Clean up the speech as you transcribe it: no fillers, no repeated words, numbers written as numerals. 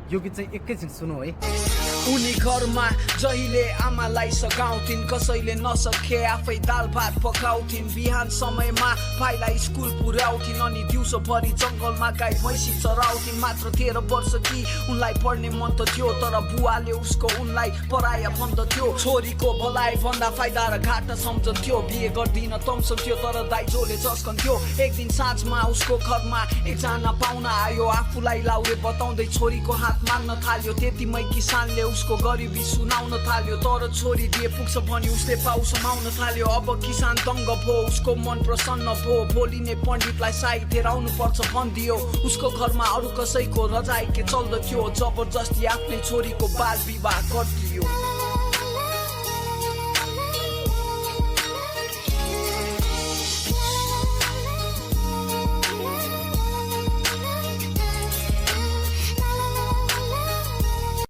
यो गीत चाहिँ एकैछिन सुनौ है। उनी घरमा जहिले आमालाई सघाउँथिन्, कसैले नसके आफै दाल भात पकाउँथिन्। बिहान समयमा भाइलाई स्कुल पुर्याउँथिन् अनि दिउँसोभरि जङ्गलमा गाई भैँसी चराउँथिन्। मात्र 13 वर्ष कि उनलाई पढ्ने मन त थियो, तर बुवाले उसको उनलाई पराया भन्दथ्यो। छोरीको भलाइ भन्दा फाइदा र घाटा सम्झन्थ्यो। बिहे गर्दिन तम्सन्थ्यो तर दाइजोले झस्कन्थ्यो। एक दिन साँझमा उसको घरमा एकजना पाहुना आयो। आफूलाई लाउरे बताउँदै छोरीको हात माग्न थाल्यो। त्यतिमै किसानले उसको गरिबी सुनाउन थाल्यो। तर छोरी दिए पुग्छ भनी उसले पाउ समाउन थाल्यो। अब किसान दङ्ग भो, उसको मन प्रसन्न भो। भोलि नै पण्डितलाई साहित्य आउनु पर्छ भनिदियो। उसको घरमा अरू कसैको रजाइ के चल्दथ्यो। जबरजस्ती आफ्नै छोरीको बाल विवाह गरिदियो।